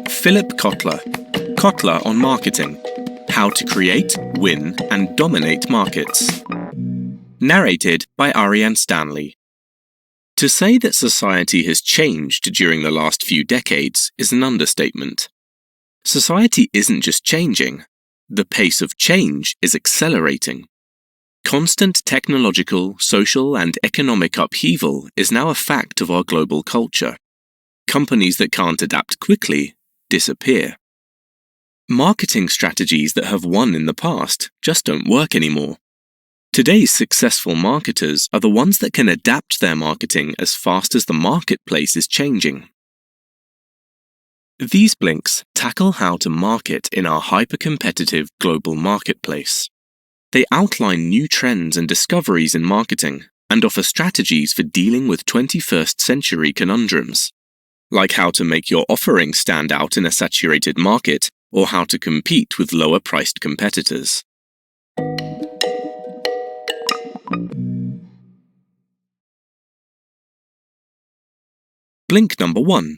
Philip Kotler. Kotler on Marketing. How to Create, Win, and Dominate Markets. Narrated by Ariane Stanley. To say that society has changed during the last few decades is an understatement. Society isn't just changing. The pace of change is accelerating. Constant technological, social, and economic upheaval is now a fact of our global culture. Companies that can't adapt quickly disappear. Marketing strategies that have won in the past just don't work anymore. Today's successful marketers are the ones that can adapt their marketing as fast as the marketplace is changing. These blinks tackle how to market in our hyper-competitive global marketplace. They outline new trends and discoveries in marketing and offer strategies for dealing with 21st century conundrums, like how to make your offering stand out in a saturated market or how to compete with lower-priced competitors. Blink number 1.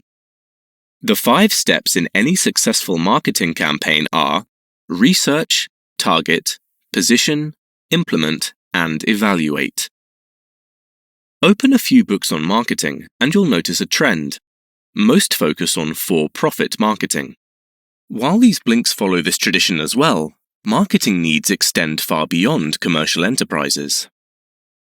The 5 steps in any successful marketing campaign are research, target, position, implement, and evaluate. Open a few books on marketing and you'll notice a trend. Most focus on for-profit marketing. While these blinks follow this tradition as well, marketing needs extend far beyond commercial enterprises.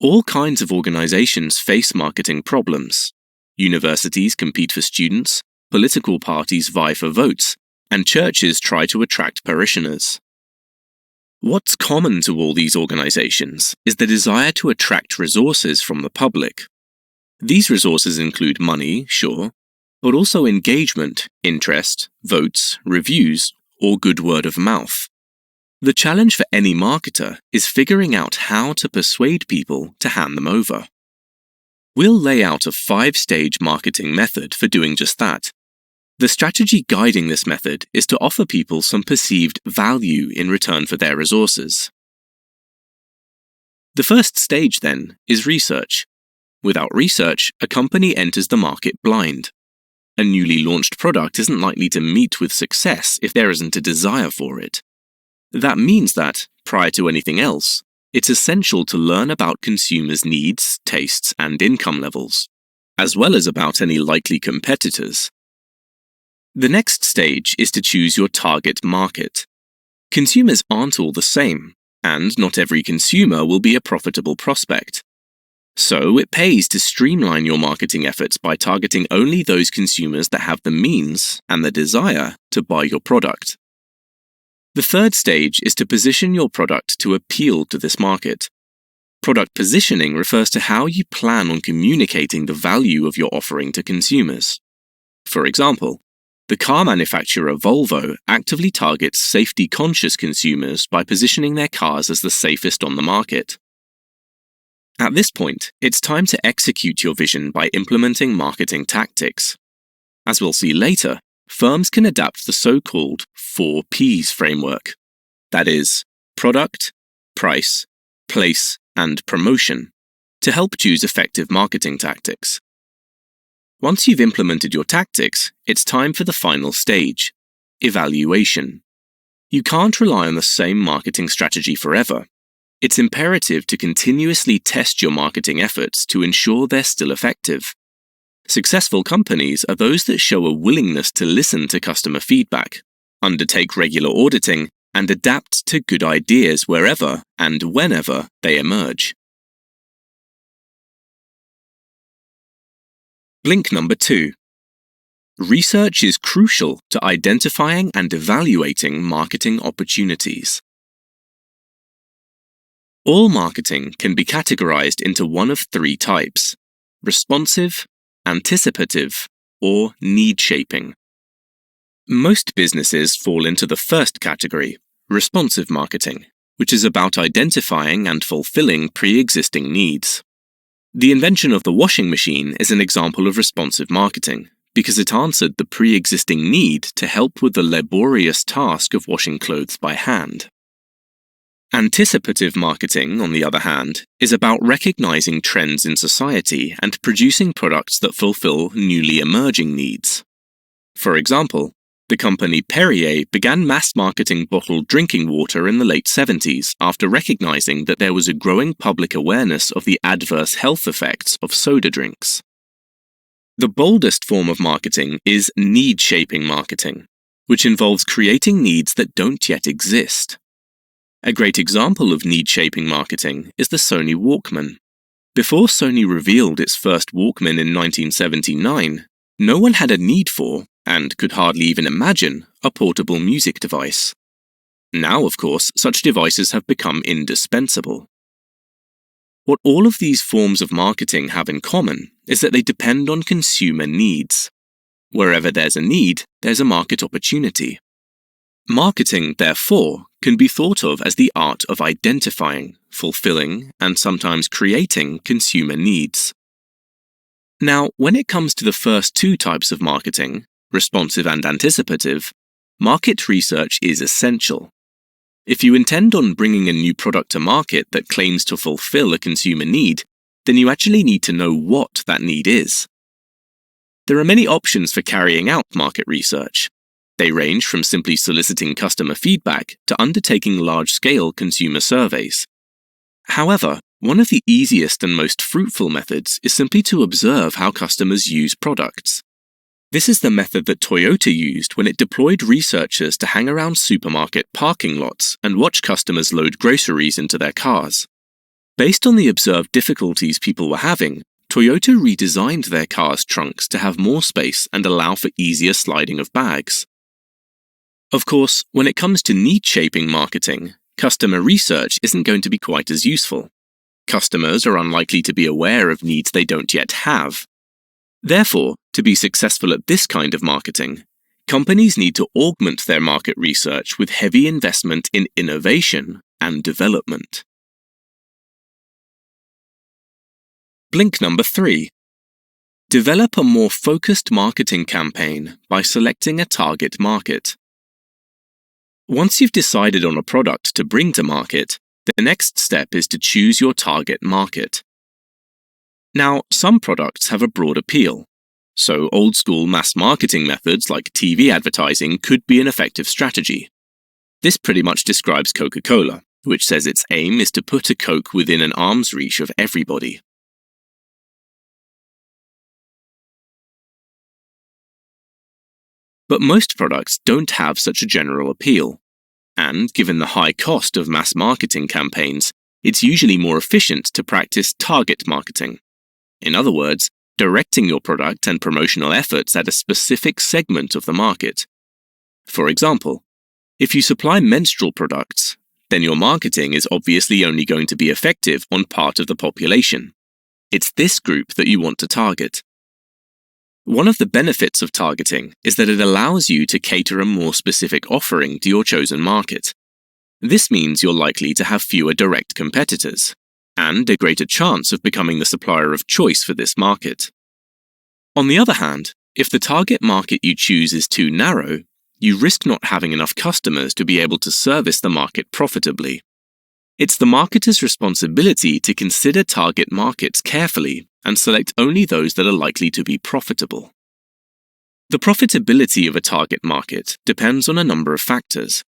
All kinds of organizations face marketing problems. Universities compete for students, political parties vie for votes, and churches try to attract parishioners. What's common to all these organizations is the desire to attract resources from the public. These resources include money, sure, but also engagement, interest, votes, reviews, or good word of mouth. The challenge for any marketer is figuring out how to persuade people to hand them over. We'll lay out a 5-stage marketing method for doing just that. The strategy guiding this method is to offer people some perceived value in return for their resources. The first stage, then, is research. Without research, a company enters the market blind. A newly launched product isn't likely to meet with success if there isn't a desire for it. That means that, prior to anything else, it's essential to learn about consumers' needs, tastes, and income levels, as well as about any likely competitors. The next stage is to choose your target market. Consumers aren't all the same, and not every consumer will be a profitable prospect. So it pays to streamline your marketing efforts by targeting only those consumers that have the means and the desire to buy your product. The third stage is to position your product to appeal to this market. Product positioning refers to how you plan on communicating the value of your offering to consumers. For example, the car manufacturer Volvo actively targets safety-conscious consumers by positioning their cars as the safest on the market. At this point, it's time to execute your vision by implementing marketing tactics. As we'll see later, firms can adapt the so-called 4 Ps framework. That is, product, price, place, and promotion, to help choose effective marketing tactics. Once you've implemented your tactics, it's time for the final stage, evaluation. You can't rely on the same marketing strategy forever. It's imperative to continuously test your marketing efforts to ensure they're still effective. Successful companies are those that show a willingness to listen to customer feedback, undertake regular auditing, and adapt to good ideas wherever and whenever they emerge. Blink number 2. Research is crucial to identifying and evaluating marketing opportunities. All marketing can be categorized into one of 3 types: responsive, anticipative, or need-shaping. Most businesses fall into the first category, responsive marketing, which is about identifying and fulfilling pre-existing needs. The invention of the washing machine is an example of responsive marketing, because it answered the pre-existing need to help with the laborious task of washing clothes by hand. Anticipative marketing, on the other hand, is about recognizing trends in society and producing products that fulfill newly emerging needs. For example, the company Perrier began mass-marketing bottled drinking water in the late 70s after recognizing that there was a growing public awareness of the adverse health effects of soda drinks. The boldest form of marketing is need-shaping marketing, which involves creating needs that don't yet exist. A great example of need-shaping marketing is the Sony Walkman. Before Sony revealed its first Walkman in 1979, no one had a need for, and could hardly even imagine, a portable music device. Now, of course, such devices have become indispensable. What all of these forms of marketing have in common is that they depend on consumer needs. Wherever there's a need, there's a market opportunity. Marketing, therefore, can be thought of as the art of identifying, fulfilling, and sometimes creating consumer needs. Now, when it comes to the first two types of marketing, responsive and anticipative, market research is essential. If you intend on bringing a new product to market that claims to fulfill a consumer need, then you actually need to know what that need is. There are many options for carrying out market research. They range from simply soliciting customer feedback to undertaking large-scale consumer surveys. However, one of the easiest and most fruitful methods is simply to observe how customers use products. This is the method that Toyota used when it deployed researchers to hang around supermarket parking lots and watch customers load groceries into their cars. Based on the observed difficulties people were having, Toyota redesigned their cars' trunks to have more space and allow for easier sliding of bags. Of course, when it comes to need-shaping marketing, customer research isn't going to be quite as useful. Customers are unlikely to be aware of needs they don't yet have. Therefore, to be successful at this kind of marketing, companies need to augment their market research with heavy investment in innovation and development. Blink number 3. Develop a more focused marketing campaign by selecting a target market. Once you've decided on a product to bring to market, the next step is to choose your target market. Now, some products have a broad appeal, so old-school mass marketing methods like TV advertising could be an effective strategy. This pretty much describes Coca-Cola, which says its aim is to put a Coke within an arm's reach of everybody. But most products don't have such a general appeal, and given the high cost of mass marketing campaigns, it's usually more efficient to practice target marketing. In other words, directing your product and promotional efforts at a specific segment of the market. For example, if you supply menstrual products, then your marketing is obviously only going to be effective on part of the population. It's this group that you want to target. One of the benefits of targeting is that it allows you to cater a more specific offering to your chosen market. This means you're likely to have fewer direct competitors, and a greater chance of becoming the supplier of choice for this market. On the other hand, if the target market you choose is too narrow, you risk not having enough customers to be able to service the market profitably. It's the marketer's responsibility to consider target markets carefully and select only those that are likely to be profitable. The profitability of a target market depends on a number of factors,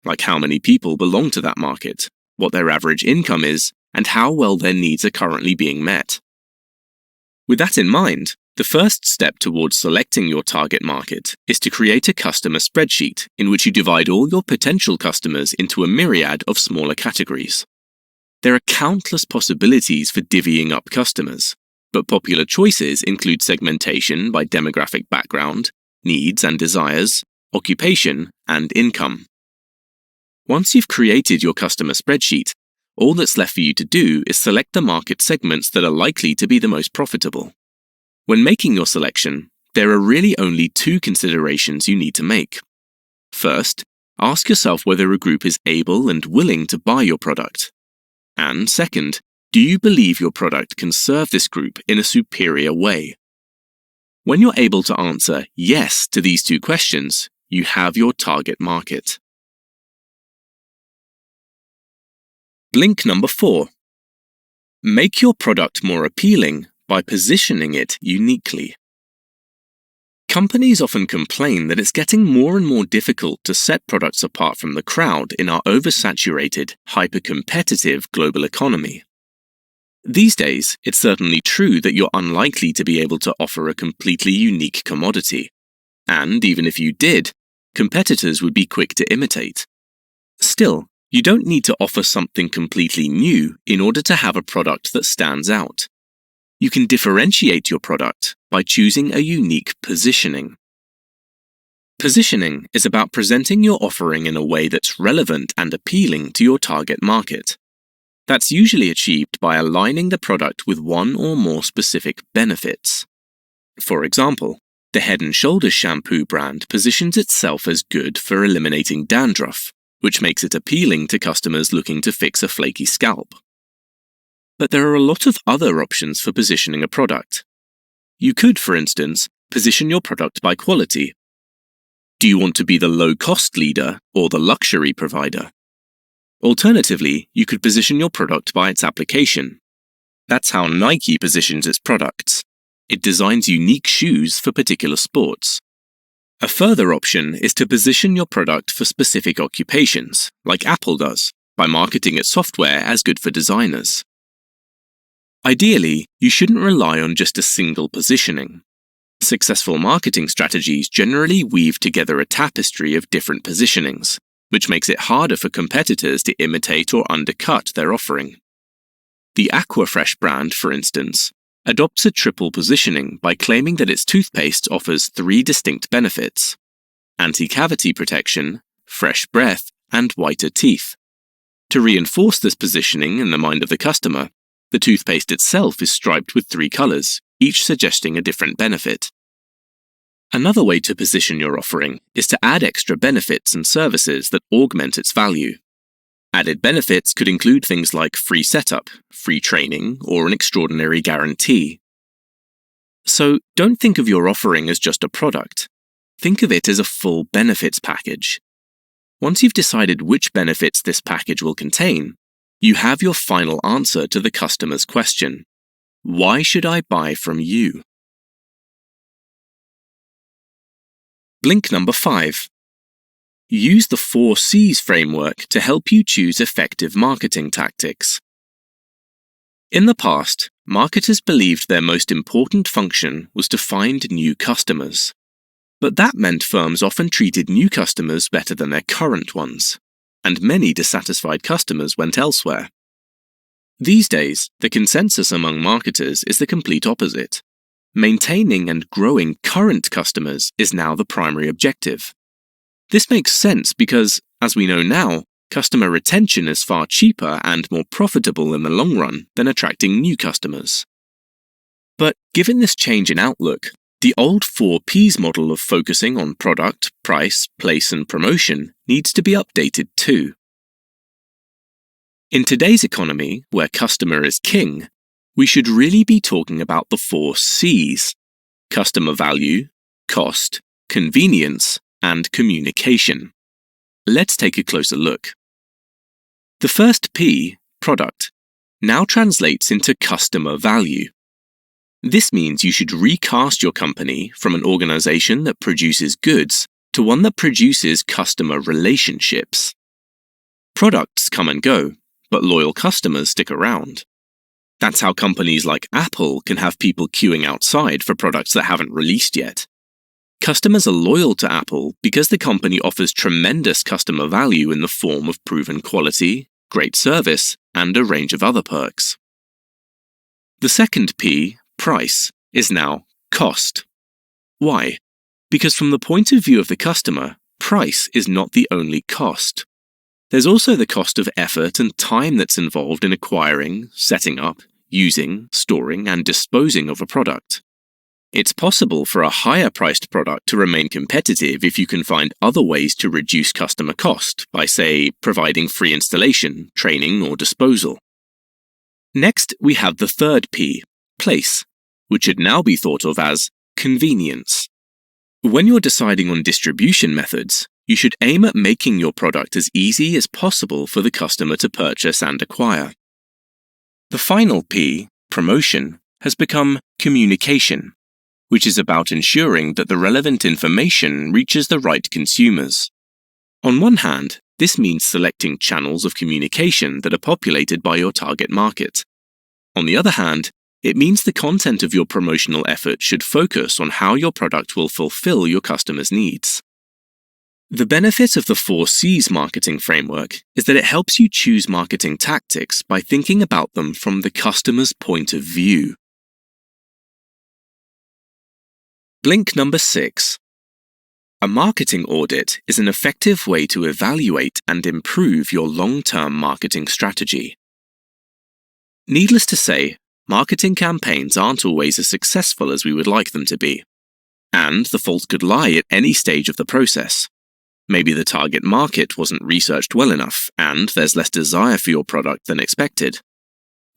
like how many people belong to that market, what their average income is, and how well their needs are currently being met. With that in mind, the first step towards selecting your target market is to create a customer spreadsheet in which you divide all your potential customers into a myriad of smaller categories. There are countless possibilities for divvying up customers, but popular choices include segmentation by demographic background, needs and desires, occupation, and income. Once you've created your customer spreadsheet, all that's left for you to do is select the market segments that are likely to be the most profitable. When making your selection, there are really only two considerations you need to make. First, ask yourself whether a group is able and willing to buy your product. And second, do you believe your product can serve this group in a superior way? When you're able to answer yes to these two questions, you have your target market. Blink number 4. Make your product more appealing by positioning it uniquely. Companies often complain that it's getting more and more difficult to set products apart from the crowd in our oversaturated, hyper-competitive global economy. These days, it's certainly true that you're unlikely to be able to offer a completely unique commodity. And even if you did, competitors would be quick to imitate. Still, you don't need to offer something completely new in order to have a product that stands out. You can differentiate your product by choosing a unique positioning. Positioning is about presenting your offering in a way that's relevant and appealing to your target market. That's usually achieved by aligning the product with one or more specific benefits. For example, the Head & Shoulders shampoo brand positions itself as good for eliminating dandruff, which makes it appealing to customers looking to fix a flaky scalp. But there are a lot of other options for positioning a product. You could, for instance, position your product by quality. Do you want to be the low-cost leader or the luxury provider? Alternatively, you could position your product by its application. That's how Nike positions its products. It designs unique shoes for particular sports. A further option is to position your product for specific occupations, like Apple does, by marketing its software as good for designers. Ideally, you shouldn't rely on just a single positioning. Successful marketing strategies generally weave together a tapestry of different positionings, which makes it harder for competitors to imitate or undercut their offering. The Aquafresh brand, for instance, adopts a triple positioning by claiming that its toothpaste offers 3 distinct benefits: anti-cavity protection, fresh breath, and whiter teeth. To reinforce this positioning in the mind of the customer, the toothpaste itself is striped with 3 colors, each suggesting a different benefit. Another way to position your offering is to add extra benefits and services that augment its value. Added benefits could include things like free setup, free training, or an extraordinary guarantee. So don't think of your offering as just a product. Think of it as a full benefits package. Once you've decided which benefits this package will contain, you have your final answer to the customer's question: why should I buy from you? Blink number 5. Use the 4 C's framework to help you choose effective marketing tactics. In the past, marketers believed their most important function was to find new customers. But that meant firms often treated new customers better than their current ones, and many dissatisfied customers went elsewhere. These days, the consensus among marketers is the complete opposite. Maintaining and growing current customers is now the primary objective. This makes sense because, as we know now, customer retention is far cheaper and more profitable in the long run than attracting new customers. But given this change in outlook, the old 4 P's model of focusing on product, price, place, and promotion needs to be updated too. In today's economy, where customer is king, we should really be talking about the 4 C's: customer value, cost, convenience, and communication. Let's take a closer look. The first P, product, now translates into customer value. This means you should recast your company from an organization that produces goods to one that produces customer relationships. Products come and go, but loyal customers stick around. That's how companies like Apple can have people queuing outside for products that haven't released yet. Customers are loyal to Apple because the company offers tremendous customer value in the form of proven quality, great service, and a range of other perks. The second P, price, is now cost. Why? Because from the point of view of the customer, price is not the only cost. There's also the cost of effort and time that's involved in acquiring, setting up, using, storing, and disposing of a product. It's possible for a higher-priced product to remain competitive if you can find other ways to reduce customer cost by, say, providing free installation, training, or disposal. Next, we have the third P, place, which should now be thought of as convenience. When you're deciding on distribution methods, you should aim at making your product as easy as possible for the customer to purchase and acquire. The final P, promotion, has become communication. which is about ensuring that the relevant information reaches the right consumers. On one hand, this means selecting channels of communication that are populated by your target market. On the other hand, it means the content of your promotional effort should focus on how your product will fulfill your customers' needs. The benefit of the 4Cs marketing framework is that it helps you choose marketing tactics by thinking about them from the customer's point of view. Blink number 6. A marketing audit is an effective way to evaluate and improve your long-term marketing strategy. Needless to say, marketing campaigns aren't always as successful as we would like them to be. And the fault could lie at any stage of the process. Maybe the target market wasn't researched well enough, and there's less desire for your product than expected.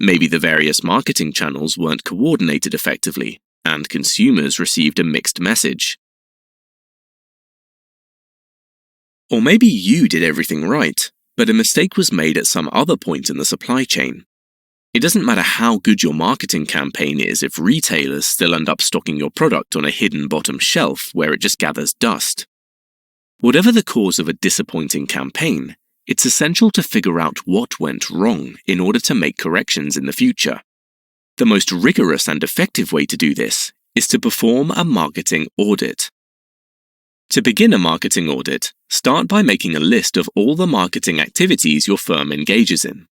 Maybe the various marketing channels weren't coordinated effectively, and consumers received a mixed message. Or maybe you did everything right, but a mistake was made at some other point in the supply chain. It doesn't matter how good your marketing campaign is if retailers still end up stocking your product on a hidden bottom shelf where it just gathers dust. Whatever the cause of a disappointing campaign, it's essential to figure out what went wrong in order to make corrections in the future. The most rigorous and effective way to do this is to perform a marketing audit. To begin a marketing audit, start by making a list of all the marketing activities your firm engages in.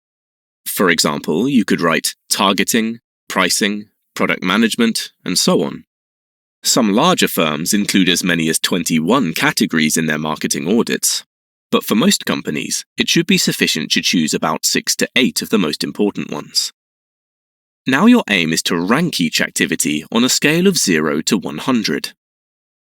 For example, you could write targeting, pricing, product management, and so on. Some larger firms include as many as 21 categories in their marketing audits, but for most companies, it should be sufficient to choose about 6 to 8 of the most important ones. Now your aim is to rank each activity on a scale of 0 to 100.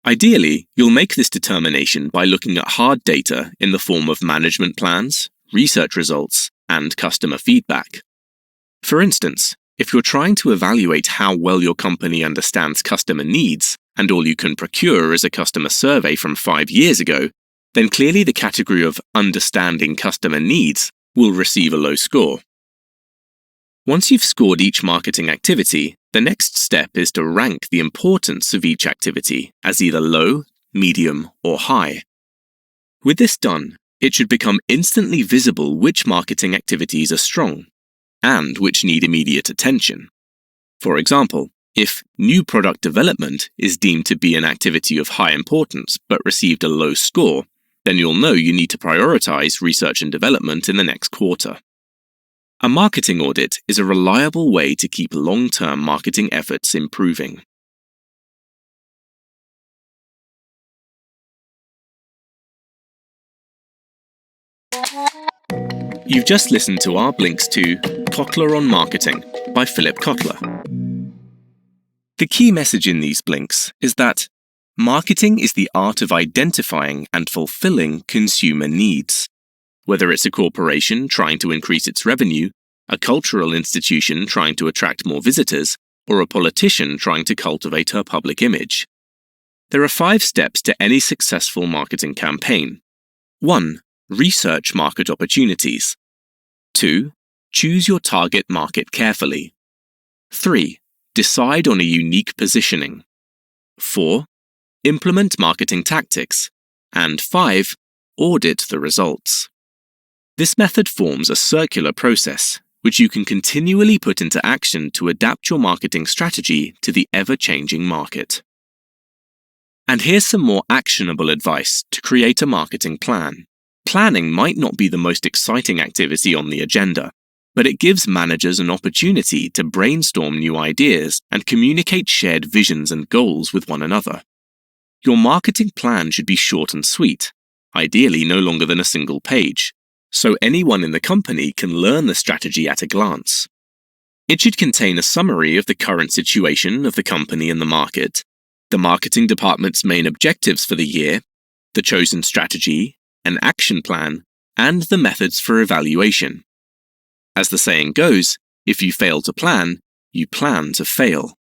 Ideally, you'll make this determination by looking at hard data in the form of management plans, research results, and customer feedback. For instance, if you're trying to evaluate how well your company understands customer needs, and all you can procure is a customer survey from 5 years ago, then clearly the category of understanding customer needs will receive a low score. Once you've scored each marketing activity, the next step is to rank the importance of each activity as either low, medium, or high. With this done, it should become instantly visible which marketing activities are strong, and which need immediate attention. For example, if new product development is deemed to be an activity of high importance but received a low score, then you'll know you need to prioritize research and development in the next quarter. A marketing audit is a reliable way to keep long-term marketing efforts improving. You've just listened to our blinks to Kotler on Marketing by Philip Kotler. The key message in these blinks is that marketing is the art of identifying and fulfilling consumer needs. Whether it's a corporation trying to increase its revenue, a cultural institution trying to attract more visitors, or a politician trying to cultivate her public image. There are 5 steps to any successful marketing campaign. 1. Research market opportunities. 2. Choose your target market carefully. 3. Decide on a unique positioning. 4. Implement marketing tactics. And 5. Audit the results. This method forms a circular process, which you can continually put into action to adapt your marketing strategy to the ever-changing market. And here's some more actionable advice to create a marketing plan. Planning might not be the most exciting activity on the agenda, but it gives managers an opportunity to brainstorm new ideas and communicate shared visions and goals with one another. Your marketing plan should be short and sweet, ideally no longer than a single page, so anyone in the company can learn the strategy at a glance. It should contain a summary of the current situation of the company and the market, the marketing department's main objectives for the year, the chosen strategy, an action plan, and the methods for evaluation. As the saying goes, if you fail to plan, you plan to fail.